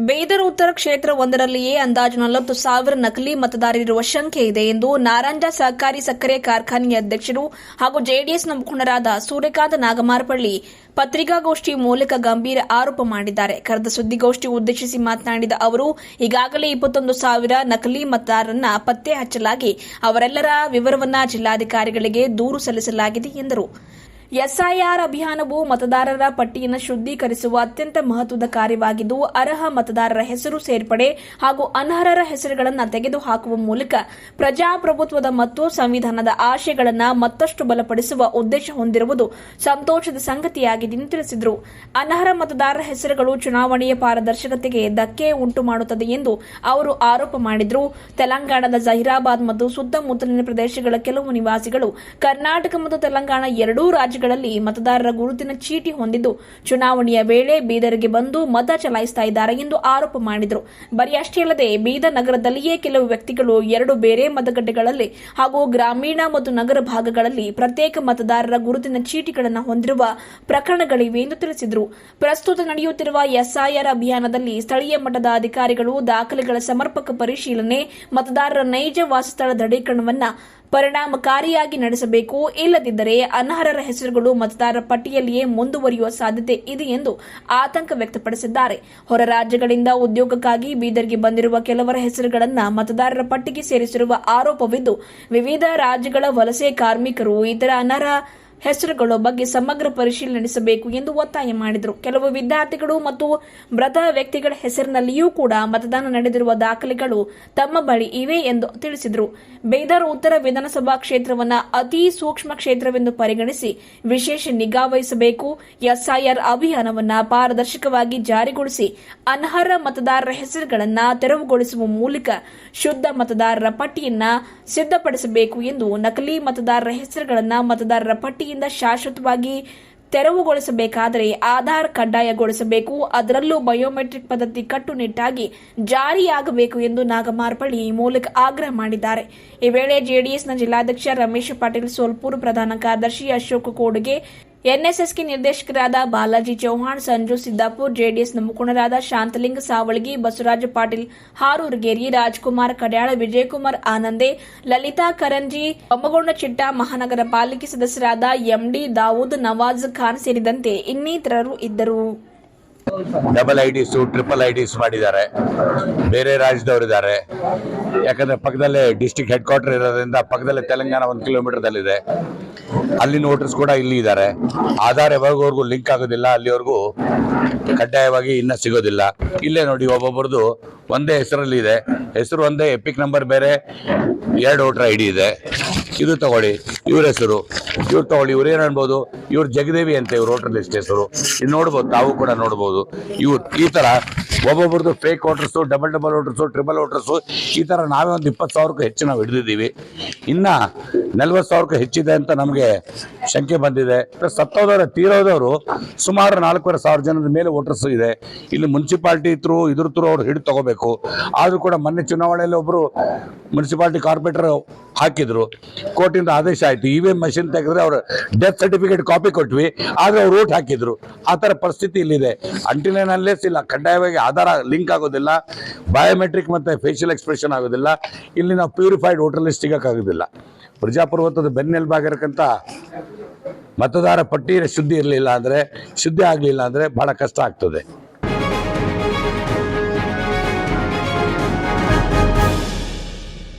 ಬೀದರ್ ಉತ್ತರ ಕ್ಷೇತ್ರ ಒಂದರಲ್ಲಿಯೇ ಅಂದಾಜು 40,000 ನಕಲಿ ಮತದಾರರಿರುವ ಶಂಕೆ ಇದೆ ಎಂದು ನಾರಂಜ ಸಹಕಾರಿ ಸಕ್ಕರೆ ಕಾರ್ಖಾನೆಯ ಅಧ್ಯಕ್ಷರು ಹಾಗೂ ಜೆಡಿಎಸ್ನ ಮುಖಂಡರಾದ ಸೂರ್ಯಕಾಂತ್ ನಾಗಮಾರಪಳ್ಳಿ ಪತ್ರಿಕಾಗೋಷ್ಠಿ ಮೂಲಕ ಗಂಭೀರ ಆರೋಪ ಮಾಡಿದ್ದಾರೆ. ಕರೆದ ಸುದ್ದಿಗೋಷ್ಠಿ ಉದ್ದೇಶಿಸಿ ಮಾತನಾಡಿದ ಅವರು, ಈಗಾಗಲೇ 21,000 ನಕಲಿ ಮತದಾರರನ್ನ ಪತ್ತೆ ಹಚ್ಚಲಾಗಿ ಅವರೆಲ್ಲರ ವಿವರವನ್ನು ಜಿಲ್ಲಾಧಿಕಾರಿಗಳಿಗೆ ದೂರು ಸಲ್ಲಿಸಲಾಗಿದೆ ಎಂದರು. ಎಸ್ಐಆರ್ ಅಭಿಯಾನವು ಮತದಾರರ ಪಟ್ಟಿಯನ್ನು ಶುದ್ಧೀಕರಿಸುವ ಅತ್ಯಂತ ಮಹತ್ವದ ಕಾರ್ಯವಾಗಿದ್ದು, ಅರ್ಹ ಮತದಾರರ ಹೆಸರು ಸೇರ್ಪಡೆ ಹಾಗೂ ಅನರ್ಹರ ಹೆಸರುಗಳನ್ನು ತೆಗೆದುಹಾಕುವ ಮೂಲಕ ಪ್ರಜಾಪ್ರಭುತ್ವದ ಮತ್ತು ಸಂವಿಧಾನದ ಆಶಯಗಳನ್ನು ಮತ್ತಷ್ಟು ಬಲಪಡಿಸುವ ಉದ್ದೇಶ ಹೊಂದಿರುವುದು ಸಂತೋಷದ ಸಂಗತಿಯಾಗಿದೆ ಎಂದು ತಿಳಿಸಿದರು. ಅನರ್ಹ ಮತದಾರರ ಹೆಸರುಗಳು ಚುನಾವಣೆಯ ಪಾರದರ್ಶಕತೆಗೆ ಧಕ್ಕೆ ಉಂಟು ಮಾಡುತ್ತದೆ ಎಂದು ಅವರು ಆರೋಪ ಮಾಡಿದರು. ತೆಲಂಗಾಣದ ಜಹೀರಾಬಾದ್ ಮತ್ತು ಸುತ್ತಮುತ್ತಲಿನ ಪ್ರದೇಶಗಳ ಕೆಲವು ನಿವಾಸಿಗಳು ಕರ್ನಾಟಕ ಮತ್ತು ತೆಲಂಗಾಣ ಎರಡೂ ರಾಜ್ಯಗಳಲ್ಲಿ ಮತದಾರರ ಗುರುತಿನ ಚೀಟಿ ಹೊಂದಿದ್ದು ಚುನಾವಣೆಯ ವೇಳೆ ಬೀದರ್ಗೆ ಬಂದು ಮತ ಚಲಾಯಿಸುತ್ತಾ ಇದ್ದಾರೆ ಎಂದು ಆರೋಪ ಮಾಡಿದರು. ಬರೀ ಅಷ್ಟೇ ಅಲ್ಲದೆ ಬೀದರ್ ನಗರದಲ್ಲಿಯೇ ಕೆಲವು ವ್ಯಕ್ತಿಗಳು ಎರಡು ಬೇರೆ ಮತಗಟ್ಟೆಗಳಲ್ಲಿ ಹಾಗೂ ಗ್ರಾಮೀಣ ಮತ್ತು ನಗರ ಭಾಗಗಳಲ್ಲಿ ಪ್ರತ್ಯೇಕ ಮತದಾರರ ಗುರುತಿನ ಚೀಟಿಗಳನ್ನು ಹೊಂದಿರುವ ಪ್ರಕರಣಗಳಿವೆ ಎಂದು ತಿಳಿಸಿದರು. ಪ್ರಸ್ತುತ ನಡೆಯುತ್ತಿರುವ ಎಸ್ಐಆರ್ ಅಭಿಯಾನದಲ್ಲಿ ಸ್ಥಳೀಯ ಮಟ್ಟದ ಅಧಿಕಾರಿಗಳು ದಾಖಲೆಗಳ ಸಮರ್ಪಕ ಪರಿಶೀಲನೆ, ಮತದಾರರ ನೈಜ ವಾಸಸ್ಥಳ ದೃಢೀಕರಣವನ್ನು ಪರಿಣಾಮಕಾರಿಯಾಗಿ ನಡೆಸಬೇಕು. ಇಲ್ಲದಿದ್ದರೆ ಅನರ್ಹರ ಹೆಸರುಗಳು ಮತದಾರರ ಪಟ್ಟಿಯಲ್ಲಿಯೇ ಮುಂದುವರಿಯುವ ಸಾಧ್ಯತೆ ಇದೆ ಎಂದು ಆತಂಕ ವ್ಯಕ್ತಪಡಿಸಿದ್ದಾರೆ. ಹೊರ ರಾಜ್ಯಗಳಿಂದ ಉದ್ಯೋಗಕ್ಕಾಗಿ ಬೀದರ್ಗೆ ಬಂದಿರುವ ಕೆಲವರ ಹೆಸರುಗಳನ್ನು ಮತದಾರರ ಪಟ್ಟಿಗೆ ಸೇರಿಸಿರುವ ಆರೋಪವಿದ್ದು, ವಿವಿಧ ರಾಜ್ಯಗಳ ವಲಸೆ ಕಾರ್ಮಿಕರು ಇತರ ಅನರ್ಹ ಹೆಸರುಗಳ ಬಗ್ಗೆ ಸಮಗ್ರ ಪರಿಶೀಲನೆ ನಡೆಸಬೇಕು ಎಂದು ಒತ್ತಾಯ ಮಾಡಿದರು. ಕೆಲವು ವಿದ್ಯಾರ್ಥಿಗಳು ಮತ್ತು ಮೃತ ವ್ಯಕ್ತಿಗಳ ಹೆಸರಿನಲ್ಲಿಯೂ ಕೂಡ ಮತದಾನ ನಡೆದಿರುವ ದಾಖಲೆಗಳು ತಮ್ಮ ಬಳಿ ಇವೆ ಎಂದು ತಿಳಿಸಿದರು. ಬೀದರ್ ಉತ್ತರ ವಿಧಾನಸಭಾ ಕ್ಷೇತ್ರವನ್ನು ಅತಿ ಸೂಕ್ಷ್ಮ ಕ್ಷೇತ್ರವೆಂದು ಪರಿಗಣಿಸಿ ವಿಶೇಷ ನಿಗಾ ವಹಿಸಬೇಕು. ಎಸ್ಐಆರ್ ಅಭಿಯಾನವನ್ನು ಪಾರದರ್ಶಕವಾಗಿ ಜಾರಿಗೊಳಿಸಿ ಅನರ್ಹ ಮತದಾರರ ಹೆಸರುಗಳನ್ನು ತೆರವುಗೊಳಿಸುವ ಮೂಲಕ ಶುದ್ಧ ಮತದಾರರ ಪಟ್ಟಿಯನ್ನು ಸಿದ್ಧಪಡಿಸಬೇಕು ಎಂದು ನಕಲಿ ಮತದಾರರ ಹೆಸರುಗಳನ್ನು ಮತದಾರರ ಪಟ್ಟಿ ಶಾಶ್ವತವಾಗಿ ತೆರವುಗೊಳಿಸಬೇಕಾದರೆ ಆಧಾರ್ ಕಡ್ಡಾಯಗೊಳಿಸಬೇಕು. ಅದರಲ್ಲೂ ಬಯೋಮೆಟ್ರಿಕ್ ಪದ್ಧತಿ ಕಟ್ಟುನಿಟ್ಟಾಗಿ ಜಾರಿಯಾಗಬೇಕು ಎಂದು ನಾಗಮಾರಪಳ್ಳಿ ಈ ಮೂಲಕ ಆಗ್ರಹ ಮಾಡಿದ್ದಾರೆ. ಈ ವೇಳೆ ಜೆಡಿಎಸ್ನ ಜಿಲ್ಲಾಧ್ಯಕ್ಷ ರಮೇಶ್ ಪಾಟೀಲ್ ಸೋಲ್ಪುರ್, ಪ್ರಧಾನ ಕಾರ್ಯದರ್ಶಿ ಅಶೋಕ್ ಕೋಡ್ಗೆ, ಎನ್ಎಸ್ಎಸ್ಕೆ ನಿರ್ದೇಶಕರಾದ ಬಾಲಾಜಿ ಚೌಹಾಣ್, ಸಂಜು ಸಿದ್ದಾಪುರ್, ಜೆಡಿಎಸ್ನ ಮುಖಂಡರಾದ ಶಾಂತಲಿಂಗ ಸಾವಳಗಿ, ಬಸವರಾಜ ಪಾಟೀಲ್ ಹಾರೂರಗೇರಿ, ರಾಜ್ಕುಮಾರ್ ಕಡ್ಯಾಳ, ವಿಜಯಕುಮಾರ್ ಆನಂದೆ, ಲಲಿತಾ ಕರಂಜಿ, ಬೊಮ್ಮಗೊಂಡ ಚಿಟ್ಟ, ಮಹಾನಗರ ಪಾಲಿಕೆ ಸದಸ್ಯರಾದ ಎಂಡಿ ದಾವೂದ್, ನವಾಜ್ ಖಾನ್ ಸೇರಿದಂತೆ ಇನ್ನಿತರರು ಇದ್ದರು. ಡಬಲ್ ಐಡಿಸ್, ಟ್ರಿಪಲ್ ಐಡಿಸ್ ಮಾಡಿದ್ದಾರೆ. ಬೇರೆ ರಾಜ್ಯದವರಿದ್ದಾರೆ. ಯಾಕಂದ್ರೆ ಪಕ್ಕದಲ್ಲೇ ಡಿಸ್ಟ್ರಿಕ್ಟ್ ಹೆಡ್ ಕ್ವಾರ್ಟರ್ ಇರೋದ್ರಿಂದ ಪಕ್ಕದಲ್ಲೇ ತೆಲಂಗಾಣ 1 ಕಿಲೋಮೀಟರ್ದಲ್ಲಿದೆ. ಅಲ್ಲಿನ ವೋಟರ್ಸ್ ಕೂಡ ಇಲ್ಲಿ ಇದ್ದಾರೆ. ಆಧಾರ್ ಯಾವಾಗವರೆಗೂ ಲಿಂಕ್ ಆಗೋದಿಲ್ಲ, ಅಲ್ಲಿವರೆಗೂ ಕಡ್ಡಾಯವಾಗಿ ಇನ್ನ ಸಿಗೋದಿಲ್ಲ. ಇಲ್ಲೇ ನೋಡಿ, ಒಬ್ಬೊಬ್ಬರದು ಒಂದೇ ಹೆಸರಲ್ಲಿ ಇದೆ. ಹೆಸರು ಒಂದೇ, ಎಪಿಕ್ ನಂಬರ್ ಬೇರೆ, 2 ವೋಟರ್ ಐಡಿ ಇದೆ. ಇದು ತಗೊಳ್ಳಿ, ಇವ್ರ ಹೆಸರು, ಇವ್ರು ತಗೊಳ್ಳಿ, ಇವ್ರು ಏನ್ ಅನ್ಬೋದು, ಇವ್ರು ಜಗದೇವಿ ಅಂತ ಇವ್ರ ವೋಟರ್ ಲಿಸ್ಟ್ ಹೆಸರು. ಇದು ನೋಡ್ಬೋದು, ತಾವು ಕೂಡ ನೋಡ್ಬೋದು. ಇವ್ರು ಈ ತರ ಒಬ್ಬೊಬ್ಬರದು fake voters, double voters, triple voters, ಈ ತರ ನಾವೇ ಒಂದು 20,000ಕ್ಕೂ ಹೆಚ್ಚು ನಾವು ಹಿಡಿದಿದ್ದೀವಿ. ಇನ್ನ 40,000ಕ್ಕೂ ಹೆಚ್ಚಿದೆ ಅಂತ ನಮಗೆ ಶಂಕೆ ಬಂದಿದೆ. ಸತ್ತೋದವರು, ತೀರೋದವರು ಸುಮಾರು 4,500 ಜನದ ಮೇಲೆ ವೋಟರ್ಸ್ ಇದೆ. ಇಲ್ಲಿ ಮುನ್ಸಿಪಾಲಿಟಿ ಥ್ರೂ ಇದ್ರ ಥ್ರೂ ಅವ್ರು ಹಿಡಿದು ತಗೋಬೇಕು. ಆದ್ರೂ ಕೂಡ ಮೊನ್ನೆ ಚುನಾವಣೆಯಲ್ಲಿ ಒಬ್ರು ಮುನ್ಸಿಪಾಲಿಟಿ ಕಾರ್ಪೊರೇಟರ್ ಹಾಕಿದ್ರು, ಕೋರ್ಟಿಂದ ಆದೇಶ ಆಯ್ತು. ಇವಿಎಂ ಮಷಿನ್ ತೆಗೆದ್ರೆ ಅವ್ರ ಡೆತ್ ಸರ್ಟಿಫಿಕೇಟ್ ಕಾಪಿ ಕೊಟ್ವಿ, ಆದ್ರೆ ಅವ್ರು ವೋಟ್ ಹಾಕಿದ್ರು. ಆ ತರ ಪರಿಸ್ಥಿತಿ ಇಲ್ಲಿದೆ. ಅಂಟಿಲೇನಲ್ಲೇಸ್ ಇಲ್ಲ, ಕಡ್ಡಾಯವಾಗಿ ಆಧಾರ ಲಿಂಕ್ ಆಗೋದಿಲ್ಲ, ಬಯೋಮೆಟ್ರಿಕ್ ಮತ್ತೆ ಫೇಶಿಯಲ್ ಎಕ್ಸ್ಪ್ರೆಷನ್ ಆಗೋದಿಲ್ಲ. ಇಲ್ಲಿ ನಾವು ಪ್ಯೂರಿಫೈಡ್ ವೋಟರ್ ಲಿಸ್ಟ್ ಸಿಗಕ್ಕಾಗೋದಿಲ್ಲ. ಪ್ರಜಾಪ್ರಭುತ್ವದ ಬೆನ್ನೆಲುಬಾಗಿರಕ್ಕಂತ ಮತದಾರ ಪಟ್ಟಿ ಶುದ್ಧಿ ಇರಲಿಲ್ಲ ಅಂದ್ರೆ, ಶುದ್ಧಿ ಆಗಲಿಲ್ಲ ಅಂದ್ರೆ ಬಹಳ ಕಷ್ಟ ಆಗ್ತದೆ.